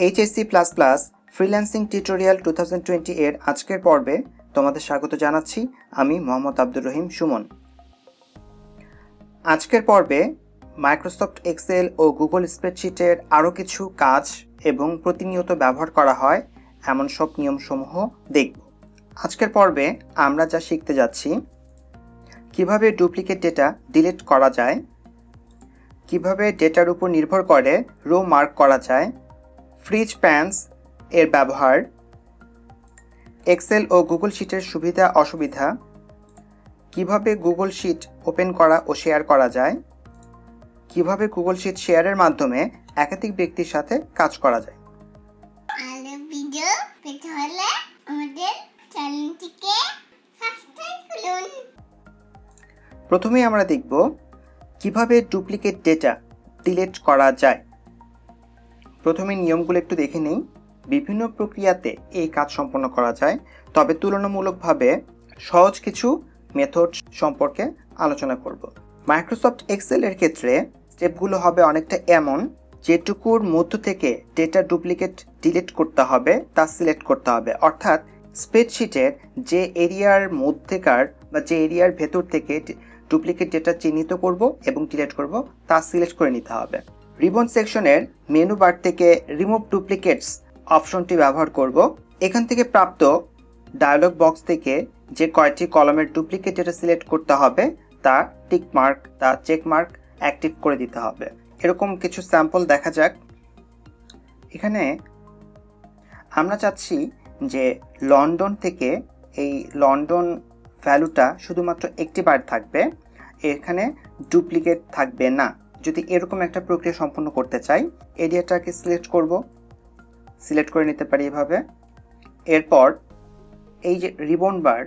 HSC plus plus freelancing tutorial 2020 এর আজকের পর্বে তোমাদের স্বাগত জানাচ্ছি। আমি মোহাম্মদ আব্দুর রহিম সুমন। আজকের পর্বে মাইক্রোসফট এক্সেল ও গুগল স্প্রেডশিটের আরও কিছু কাজ এবং প্রতিনিয়ত ব্যবহার করা হয় এমন সব নিয়মসমূহ দেখব। আজকের পর্বে আমরা যা শিখতে যাচ্ছি, কিভাবে ডুপ্লিকেট ডেটা ডিলিট করা যায়, কিভাবে ডেটার উপর নির্ভর করে রো মার্ক করা যায়, ফ্রিজ প্যান্স এর ব্যবহার, এক্সেল ও গুগল শিটের সুবিধা অসুবিধা, কিভাবে গুগল শিট ওপেন করা ও শেয়ার করা যায়, কিভাবে গুগল শিট শেয়ারের মাধ্যমে একাধিক ব্যক্তির সাথে কাজ করা যায়। আরো ভিডিও পেতে হলে আমাদের চ্যানেলটিকে সাবস্ক্রাইব করুন। প্রথমেই আমরা দেখব কিভাবে ডুপ্লিকেট ডেটা ডিলিট করা যায়। প্রথমে নিয়মগুলো একটু দেখে নেই। বিভিন্ন প্রক্রিয়াতে এই কাজ সম্পন্ন করা যায়, তবে তুলনামূলকভাবে সহজ কিছু মেথড সম্পর্কে আলোচনা করব। মাইক্রোসফট এক্সেল এর ক্ষেত্রে স্টেপগুলো হবে অনেকটা এমন, যেটুকুর মধ্য থেকে ডেটা ডুপ্লিকেট ডিলিট করতে হবে তা সিলেক্ট করতে হবে। অর্থাৎ স্প্রেডশিটের যে এরিয়ার মধ্যেকার বা যে এরিয়ার ভেতর থেকে ডুপ্লিকেট ডেটা চিহ্নিত করব এবং ডিলিট করব তা সিলেক্ট করে নিতে হবে। রিবন সেকশনের মেনু বার থেকে রিমুভ ডুপ্লিকেটস অপশনটি ব্যবহার করব। এখান থেকে প্রাপ্ত ডায়লগ বক্স থেকে যে কয়টি কলামের ডুপ্লিকেট ডেটা সিলেক্ট করতে হবে তা টিক মার্ক, তা চেক মার্ক অ্যাক্টিভ করে দিতে হবে। এরকম কিছু স্যাম্পল দেখা যাক। এখানে আমরা চাচ্ছি যে লন্ডন থেকে এই লন্ডন ভ্যালুটা শুধুমাত্র একটি বার থাকবে, এখানে ডুপ্লিকেট থাকবে না। যদি এরকম একটা প্রক্রিয়া সম্পন্ন করতে চাই, এরিয়াটাকে সিলেক্ট করব, সিলেক্ট করে নিতে পারি এভাবে। এরপর এই যে রিবন বার,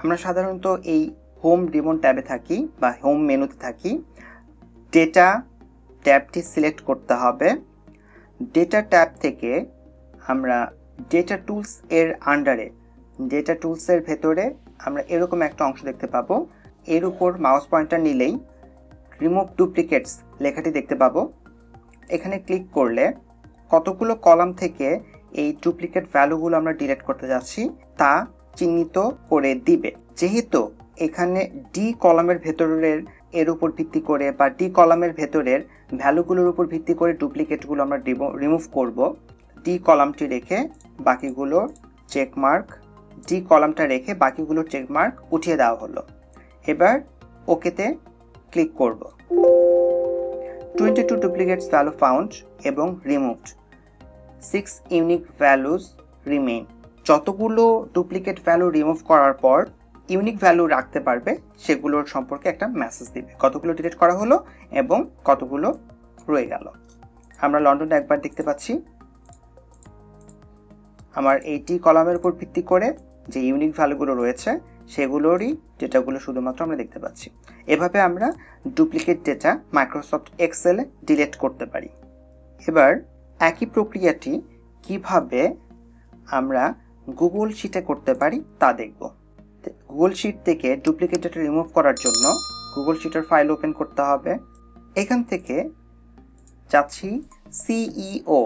আমরা সাধারণত এই হোম রিবন ট্যাবে থাকি বা হোম মেনুতে থাকি। ডেটা ট্যাবটি সিলেক্ট করতে হবে। ডেটা ট্যাব থেকে আমরা ডেটা টুলস এর আন্ডারে, ডেটা টুলসের ভেতরে আমরা এরকম একটা অংশ দেখতে পাবো। এর উপর মাউস পয়েন্টার নিলেই রিমুভ ডুপ্লিকেটস লেখাটি দেখতে পাবো। এখানে ক্লিক করলে কতগুলো কলাম থেকে এই ডুপ্লিকেট ভ্যালুগুলো আমরা ডিলিট করতে যাচ্ছি তা চিহ্নিত করে দিবে। যেহেতু এখানে ডি কলামের ভেতরের এর উপর ভিত্তি করে বা ডি কলামের ভেতরের ভ্যালুগুলোর উপর ভিত্তি করে ডুপ্লিকেটগুলো আমরা রিমুভ করব। ডি কলামটি রেখে বাকিগুলো চেক মার্ক, ডি কলামটা রেখে বাকিগুলো চেক মার্ক উঠিয়ে দেওয়া হলো। এবার ওকেতে ক্লিক করব। 22 ডুপ্লিকেটস ভ্যালু ফাউন্ড এবং রিমুভড, 6 ইউনিক ভ্যালুস রিমেইন। যতগুলো ডুপ্লিকেট ভ্যালু রিমুভ করার পর ইউনিক ভ্যালু রাখতে পারবে সেগুলোর সম্পর্কে একটা মেসেজ দিবে, কতগুলো ডিলিট করা হলো এবং কতগুলো রয়ে গেল। আমরা লন্ডনে একবার দেখতে পাচ্ছি। আমার এইটি কলামের উপর ভিত্তি করে যে ইউনিক ভ্যালুগুলো রয়েছে সেগুলোরই ডেটাগুলো শুধুমাত্র আমরা দেখতে পাচ্ছি। এভাবে আমরা ডুপ্লিকেট ডেটা মাইক্রোসফট এক্সেলে ডিলিট করতে পারি। এবার একই প্রক্রিয়াটি কিভাবে আমরা গুগল শিটে করতে পারি তা দেখব। গুগল শিট থেকে ডুপ্লিকেট ডেটা রিমুভ করার জন্য গুগল শিটের ফাইল ওপেন করতে হবে। এখান থেকে যাচ্ছি সিইও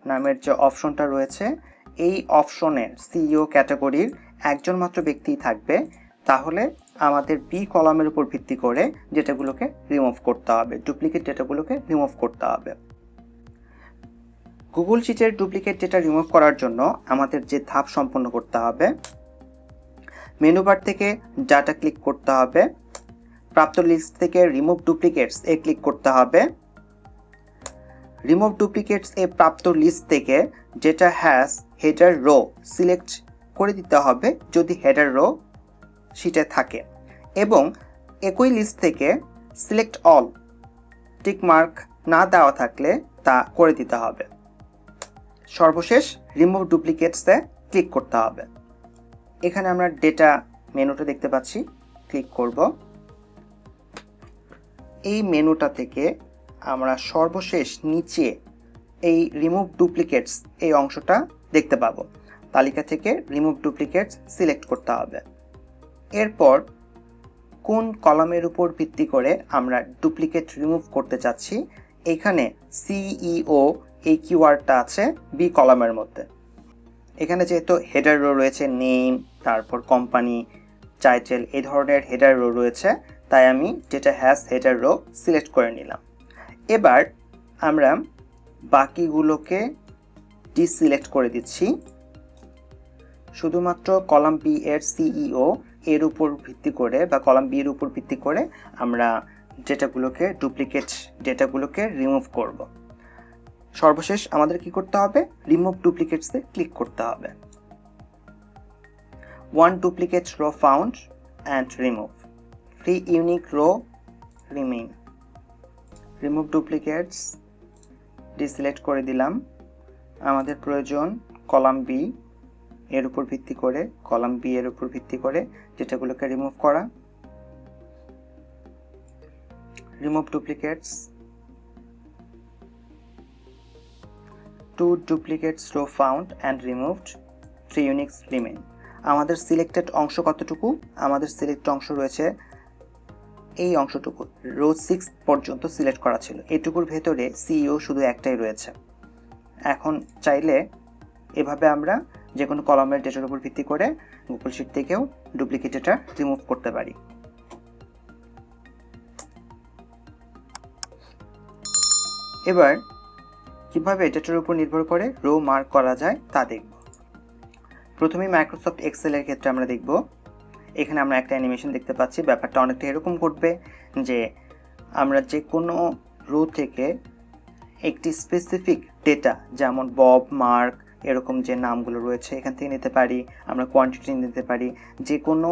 নামের যে অপশনটা রয়েছে, এই অপশনের সিইও ক্যাটাগরির একজন মাত্র ব্যক্তি থাকবে। তাহলে আমাদের বি কলামের উপর ভিত্তি করে ডেটাগুলোকে রিমুভ করতে হবে, ডুপ্লিকেট ডেটাগুলোকে রিমুভ করতে হবে। গুগল শিটের ডুপ্লিকেট ডেটা রিমুভ করার জন্য আমাদের যে ধাপ সম্পন্ন করতে হবে, মেনু বার থেকে ডাটা ক্লিক করতে হবে, প্রাপ্ত লিস্ট থেকে রিমুভ ডুপ্লিকেটস এ ক্লিক করতে হবে। রিমুভ ডুপ্লিকেটস এ প্রাপ্ত লিস্ট থেকে data has header row select করে দিতে হবে যদি হেডার রো শিটে থাকে, এবং একই লিস্ট থেকে সিলেক্ট অল টিক মার্ক না দেওয়া থাকলে তা করে দিতে হবে। সর্বশেষ রিমুভ ডুপ্লিকেটসে ক্লিক করতে হবে। এখানে আমরা ডেটা মেনুটা দেখতে পাচ্ছি, ক্লিক করব। এই মেনুটা থেকে আমরা সর্বশেষ নিচে এই রিমুভ ডুপ্লিকেটস এই অংশটা দেখতে পাবো। তালিকা থেকে রিমুভ ডুপ্লিকেটস সিলেক্ট করতে হবে। এরপর কোন কলামের উপর ভিত্তি করে আমরা ডুপ্লিকেট রিমুভ করতে চাচ্ছি, এখানে সিইও এই কিওয়ার্ডটা আছে বি কলামের মধ্যে। এখানে যেহেতু হেডার রো রয়েছে, নেম, তারপর কোম্পানি, টাইটেল, এই ধরনের হেডার রো রয়েছে, তাই আমি data has header row select করে নিলাম। এবার আমরা বাকিগুলোকে ডিসিলেক্ট করে দিচ্ছি। শুধুমাত্র কলাম বি এর সিইও এর উপর ভিত্তি করে বা কলাম বি এর উপর ভিত্তি করে আমরা ডুপ্লিকেট ডেটাগুলোকে রিমুভ করব। সর্বশেষ আমাদের কি করতে হবে? রিমুভ ডুপ্লিকেটসে ক্লিক করতে হবে। One duplicate row found and remove, 3 unique row remain. Remove duplicates deselect করে দিলাম। আমাদের প্রয়োজন কলাম বি এর উপর ভিত্তি করে, কলাম বি এর উপর ভিত্তি করে ডেটাগুলোকে রিমুভ করা। Remove duplicates, 2 duplicates row found and removed, 3 uniques remain. আমাদের সিলেক্টেড অংশ কতটুকু? আমাদের সিলেক্ট অংশ রয়েছে এই অংশটুকু, রো 6 পর্যন্ত সিলেক্ট করা ছিল। এটুকুর ভেতরে সিইও শুধু একটাই রয়েছে। এখন চাইলে এভাবে আমরা যে কোনো কলামের ডেটার উপর ভিত্তি করে গুগল শিট থেকেও ডুপ্লিকেট ডেটা রিমুভ করতে পারি। এবার কিভাবে ডেটার উপর নির্ভর করে রো মার্ক করা যায় তা দেখব। প্রথমে মাইক্রোসফট এক্সেল এর ক্ষেত্রে আমরা দেখব। এখানে আমরা একটা অ্যানিমেশন দেখতে পাচ্ছি। ব্যাপারটা অনেকটা এরকম ঘটবে যে আমরা যে কোনো রো থেকে একটি স্পেসিফিক ডেটা, যেমন বব, মার্ক, এরকম যে নামগুলো রয়েছে এখান থেকে নিতে পারি, আমরা কোয়ান্টিটি নিতে পারি। যে কোনো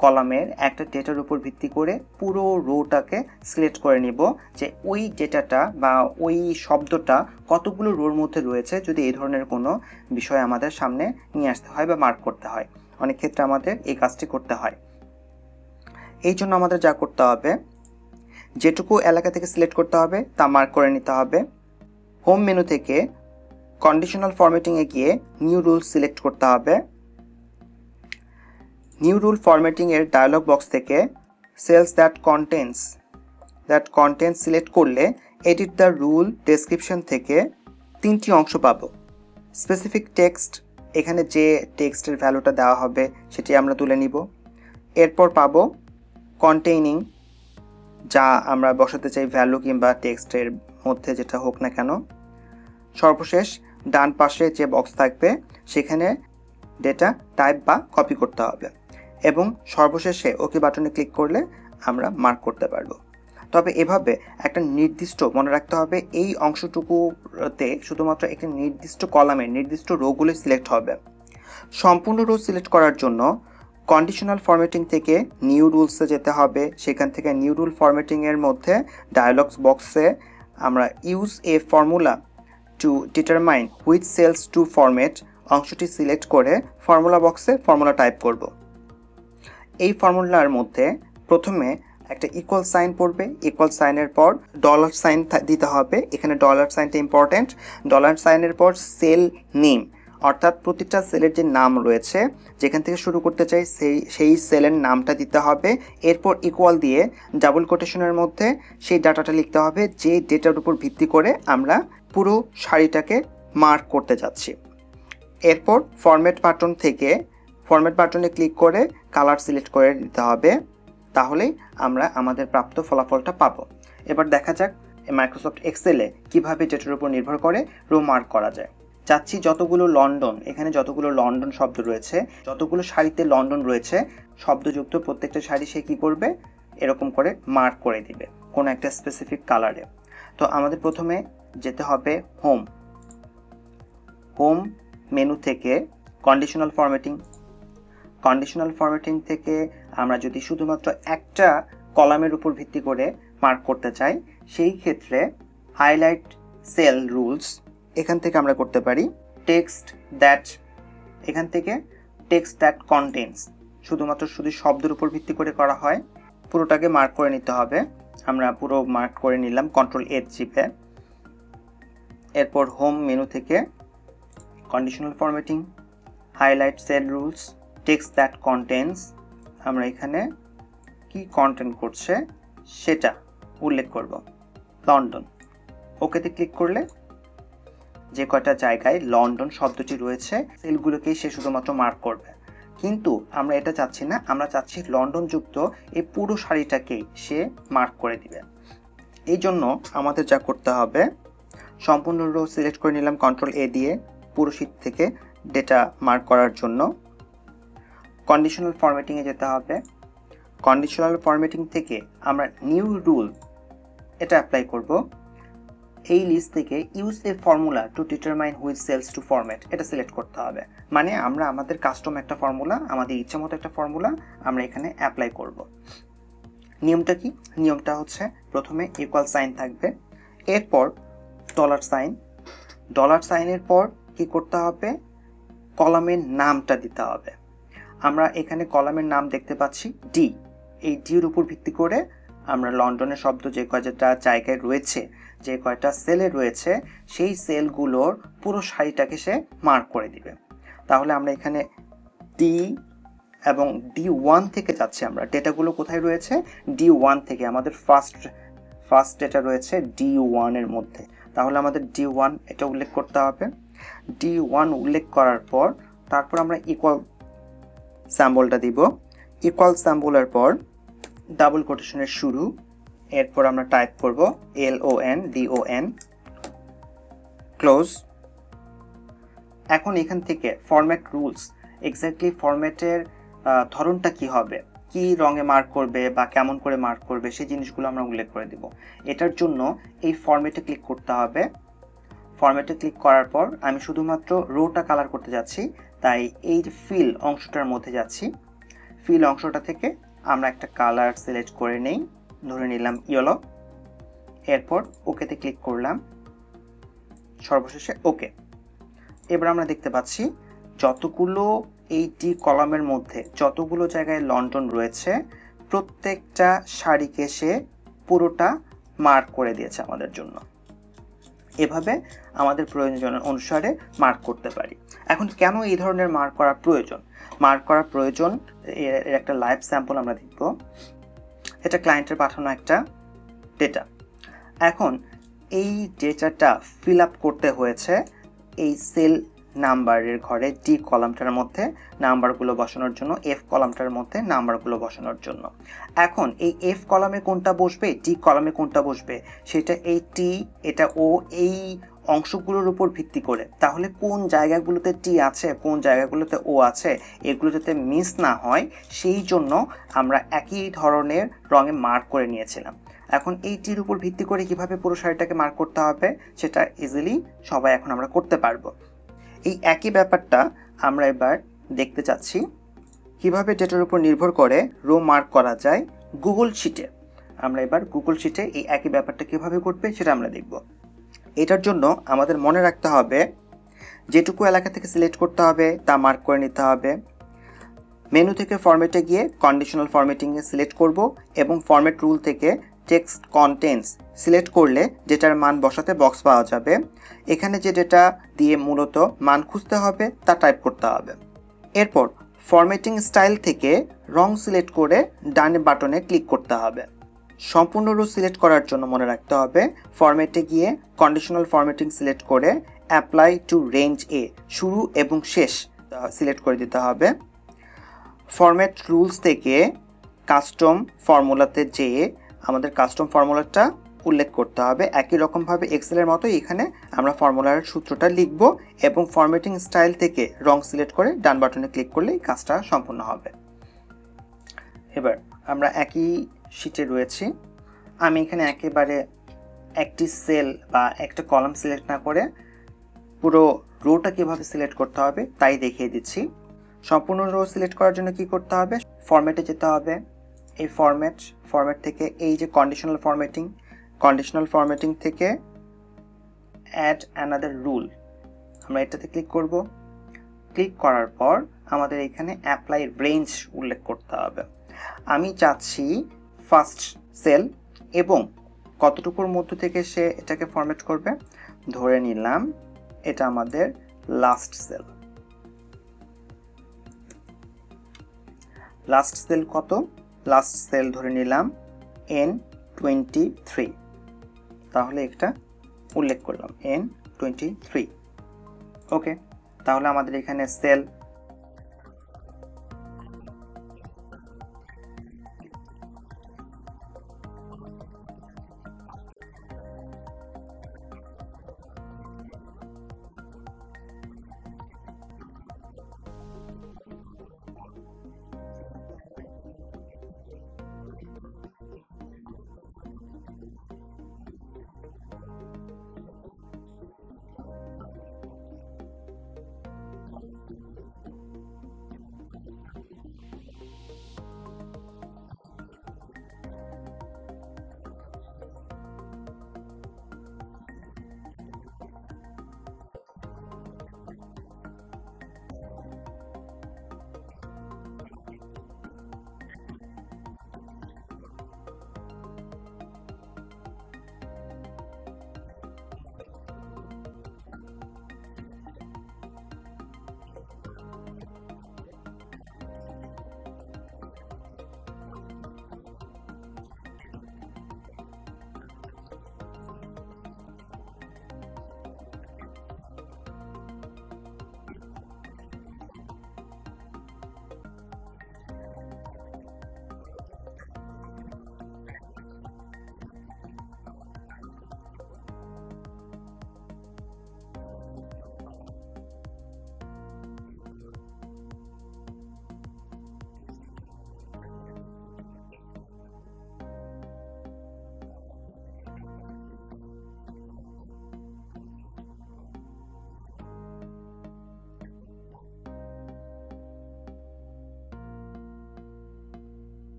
কলামের একটা ডেটার উপর ভিত্তি করে পুরো রোটাকে সিলেক্ট করে নিব যে ওই ডেটাটা বা ওই শব্দটা কতগুলো রোর মধ্যে রয়েছে, যদি এই ধরনের কোনো বিষয় আমাদের সামনে নিয়ে আসতে হয় বা মার্ক করতে হয়। অনেক ক্ষেত্রে আমাদের এই কাজটি করতে হয়। এই জন্য আমাদের যা করতে হবে, যেটুকু এলাকা থেকে সিলেক্ট করতে হবে তা মার্ক করে নিতে হবে। হোম মেনু থেকে কন্ডিশনাল ফরম্যাটিংয়ে গিয়ে নিউ রুল সিলেক্ট করতে হবে। নিউ রুল ফরম্যাটিং এর ডায়লগ বক্স থেকে সেলস দ্যাট কন্টেন্টস সিলেক্ট করলে এডিট দ্য রুল ডেসক্রিপশন থেকে 3টি অংশ পাবো। স্পেসিফিক টেক্সট, এখানে যে টেক্সটের ভ্যালুটা দেওয়া হবে সেটি আমরা তুলে নিব। এরপর পাবো কন্টেইনিং, যা আমরা বসাতে চাই ভ্যালু কিংবা টেক্সটের মধ্যে যেটা হোক না কেন। সর্বশেষ ডান পাশে যে বক্স থাকবে সেখানে ডেটা টাইপ বা কপি করতে হবে এবং সর্বশেষে ওকে বাটনে ক্লিক করলে আমরা মার্ক করতে পারবো। তবে এভাবে একটা নির্দিষ্ট, মনে রাখতে হবে এই অংশটুকুতে শুধুমাত্র একটি নির্দিষ্ট কলামের নির্দিষ্ট রোগুলো সিলেক্ট হবে। সম্পূর্ণ রো সিলেক্ট করার জন্য কন্ডিশনাল ফরম্যাটিং থেকে নিউ রুলসে যেতে হবে। সেখান থেকে নিউ রুল ফরম্যাটিং এর মধ্যে ডায়লগস বক্সে আমরা use a formula to determine which cells to format অংশটি সিলেক্ট করে ফর্মুলা বক্সে ফর্মুলা টাইপ করব। এই ফর্মুলার মধ্যে প্রথমে একটা ইকুয়াল সাইন পড়বে। ইকুয়াল সাইনের পর ডলার সাইন দিতে হবে। এখানে ডলার সাইনটা ইম্পর্টেন্ট। ডলার সাইনের পর সেল নেম, অর্থাৎ প্রতিটা সেলের যে নাম রয়েছে, যেখান থেকে শুরু করতে চাই সেই সেলের নামটা দিতে হবে। এরপর ইকুয়াল দিয়ে ডাবল কোটেশনের মধ্যে সেই ডাটাটা লিখতে হবে যে ডেটার উপর ভিত্তি করে আমরা পুরো সারিটাকে মার্ক করতে যাচ্ছি। এরপর ফরম্যাট বাটনে ক্লিক করে কালার সিলেক্ট করে দিতে হবে। তাহলেই আমরা আমাদের প্রাপ্ত ফলাফলটা পাবো। এবার দেখা যাক মাইক্রোসফট এক্সেলে কিভাবে ডেটার উপর নির্ভর করে রো মার্ক করা যায়। চাচ্ছি যতগুলো লন্ডন, এখানে যতগুলো লন্ডন শব্দ রয়েছে, যতগুলো সারিতে লন্ডন রয়েছে শব্দযুক্ত প্রত্যেকটা সারি সে কি করবে, এরকম করে মার্ক করে দিবে কোনো একটা স্পেসিফিক কালারে। তো আমাদের প্রথমে যেতে হবে হোম মেনু থেকে কন্ডিশনাল ফরম্যাটিং থেকে আমরা যদি শুধুমাত্র একটা কলামের উপর ভিত্তি করে মার্ক করতে চাই, সেই ক্ষেত্রে হাইলাইট সেল রুলস এখান থেকে আমরা করতে পারি। এখান থেকে টেক্সট দ্যাট কন্টেন্টস শুধু শব্দের উপর ভিত্তি করে করা হয়। পুরোটাকে মার্ক করে নিতে হবে। আমরা পুরো মার্ক করে নিলাম Ctrl+H চিপে। এরপর হোম মেনু থেকে conditional formatting, highlight sell rules, text that contents, আমরা এখানে কি কন্টেন্ট করছে সেটা উল্লেখ করব, লন্ডন। ওকেতে ক্লিক করলে যে কয়টা জায়গায় লন্ডন শব্দটি রয়েছে সেলগুলোকেই সে শুধুমাত্র মার্ক করবে। কিন্তু আমরা এটা চাচ্ছি না, আমরা চাচ্ছি লন্ডন যুক্ত এই পুরো সারিটাকেই সে মার্ক করে দিবে। এই জন্য আমাদের যা করতে হবে, সম্পূর্ণ রো সিলেক্ট করে নিলাম কন্ট্রোল এ দিয়ে পুরো শীট থেকে ডেটা মার্ক করার জন্য। কন্ডিশনাল ফরম্যাটিংয়ে যেতে হবে। কন্ডিশনাল ফরম্যাটিং থেকে আমরা নিউ রুল এটা অ্যাপ্লাই করব। এই লিস্ট থেকে use a formula to determine which cells to format এটা সিলেক্ট করতে হবে। মানে আমরা আমাদের কাস্টম একটা ফর্মুলা, আমাদের ইচ্ছা মতো একটা ফর্মুলা আমরা এখানে অ্যাপ্লাই করব। নিয়মটা কি? নিয়মটা হচ্ছে প্রথমে ইকুয়াল সাইন থাকবে, এরপর ডলার সাইন, ডলার সাইনের পর কি করতে হবে, কলামের নামটা দিতে হবে। আমরা এখানে কলামের নাম দেখতে পাচ্ছি ডি। এই ডির উপর ভিত্তি করে আমরা লন্ডনের শব্দ যে কয়টা জায়গায় রয়েছে, যে কয়টা সেলে রয়েছে, সেই সেলগুলোর পুরো সারিটাকে সে মার্ক করে দিবে। তাহলে আমরা এখানে ডি এবং D1 থেকে যাচ্ছি, আমরা ডেটাগুলো কোথায় রয়েছে, D1 থেকে। আমাদের ফার্স্ট ডেটা রয়েছে D1 এর মধ্যে, তাহলে আমাদের D1 এটা উল্লেখ করতে হবে। D1 উল্লেখ করার পর তারপর আমরা ইকুয়াল সিম্বলটা দিব। ইকুয়াল সিম্বলের পর ডাবল কোটেশনের শুরু, এরপর আমরা টাইপ করব LONDON ক্লোজ। এখন এখান থেকে ফরম্যাট রুলস, এক্স্যাক্টলি ফরম্যাটের ধরনটা কি হবে, কি রঙে মার্ক করবে বা কেমন করে মার্ক করবে, সেই জিনিসগুলো আমরা উল্লেখ করে দিব। এটার জন্য এই ফরম্যাটে ক্লিক করতে হবে। ফরম্যাটে ক্লিক করার পর আমি শুধুমাত্র রোটা কালার করতে যাচ্ছি, তাই এই যে ফিল অংশটার মধ্যে যাচ্ছি। ফিল অংশটা থেকে আমরা একটা কালার সিলেক্ট করে নেই, ধরে নিলাম ইয়েলো, এরপর ওকেতে ক্লিক করলাম, সর্বশেষে ওকে। এবার আমরা দেখতে পাচ্ছি যতগুলো এই ডি কলামের মধ্যে যতগুলো জায়গায় লন্ডন রয়েছে, প্রত্যেকটা সারিকে সে পুরোটা মার্ক করে দিয়েছে আমাদের জন্য। এভাবে আমাদের প্রয়োজন অনুসারে মার্ক করতে পারি। এখন কেন এই ধরনের মার্ক করা প্রয়োজন? মার্ক করা প্রয়োজন এর একটা লাইভ স্যাম্পল আমরা দেখব। এটা ক্লায়েন্টের পাঠানো একটা ডেটা। এখন এই ডেটাটা ফিল আপ করতে হয়েছে এই সেল নাম্বারের ঘরে ডি কলামটার মধ্যে নাম্বারগুলো বসানোর জন্য, এফ কলামটার মধ্যে নাম্বারগুলো বসানোর জন্য। এখন এই এফ কলামে কোনটা বসবে, ডি কলামে কোনটা বসবে, সেটা এই টি, এটা ও, এই অংশগুলোর উপর ভিত্তি করে। তাহলে কোন জায়গাগুলোতে টি আছে, কোন জায়গাগুলোতে ও আছে, এগুলো যাতে মিস না হয় সেই জন্য আমরা একই ধরনের রঙে মার্ক করে নিয়েছিলাম। এখন এই টির উপর ভিত্তি করে কিভাবে পুরো সারিটাকে মার্ক করতে হবে সেটা ইজিলি সবাই এখন আমরা করতে পারবো। এই একই ব্যাপারটা আমরা এবার দেখতে চাচ্ছি কিভাবে ডেটার উপর নির্ভর করে রো মার্ক করা যায় গুগল শিটে। আমরা এবার গুগল শিটে এই একই ব্যাপারটা কিভাবে ঘটবে সেটা আমরা দেখব। এটার জন্য আমাদের মনে রাখতে হবে যেটুকু এলাকা থেকে সিলেক্ট করতে হবে তা মার্ক করে নিতে হবে। মেনু থেকে ফরম্যাটে গিয়ে কন্ডিশনাল ফরম্যাটিংয়ে সিলেক্ট করব এবং ফরম্যাট রুল থেকে টেক্সট কন্টেন্টস সিলেক্ট করলে ডেটার মান বসাতে বক্স পাওয়া যাবে। এখানে যে ডেটা দিয়ে মূলত মান খুঁজতে হবে তা টাইপ করতে হবে। এরপর ফরম্যাটিং স্টাইল থেকে রং সিলেক্ট করে ডানে বাটনে ক্লিক করতে হবে। সম্পূর্ণ রো সিলেক্ট করার জন্য মনে রাখতে হবে ফরম্যাটে গিয়ে কন্ডিশনাল ফরম্যাটিং সিলেক্ট করে অ্যাপ্লাই টু রেঞ্জ এ শুরু এবং শেষ সিলেক্ট করে দিতে হবে। ফরম্যাট রুলস থেকে কাস্টম ফর্মুলাতে যেয়ে আমাদের কাস্টম ফর্মুলাটা উল্লেখ করতে হবে। একই রকমভাবে এক্সেলের মতো এখানে আমরা ফর্মুলার সূত্রটা লিখব এবং ফরম্যাটিং স্টাইল থেকে রং সিলেক্ট করে ডান বাটনে ক্লিক করলেই কাজটা সম্পূর্ণ হবে। এবার আমরা একই শিটে রয়েছি। আমি এখানে একেবারে একটি সেল বা একটা কলাম সিলেক্ট না করে পুরো রোটা কিভাবে সিলেক্ট করতে হবে তাই দেখিয়ে দিচ্ছি। সম্পূর্ণ রো সিলেক্ট করার জন্য কি করতে হবে, ফরম্যাটে যেতে হবে। এই ফরম্যাট থেকে এই যে কন্ডিশনাল ফরম্যাটিং থেকে অ্যাড অ্যানাদার রুল, আমরা এটাতে ক্লিক করব। ক্লিক করার পর আমাদের এখানে অ্যাপ্লাই রেঞ্জ উল্লেখ করতে হবে। আমি চাচ্ছি ফার্স্ট সেল এবং কতটুকুর মধ্য থেকে সে এটাকে ফরম্যাট করবে, ধরে নিলাম এটা আমাদের লাস্ট সেল। লাস্ট সেল কত, লাস্ট সেল ধরে নিলাম N23, তাহলে একটা উল্লেখ করলাম N23। ওকে, তাহলে আমাদের এখানে সেল,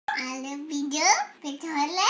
আর ভিডিও পেতে হলে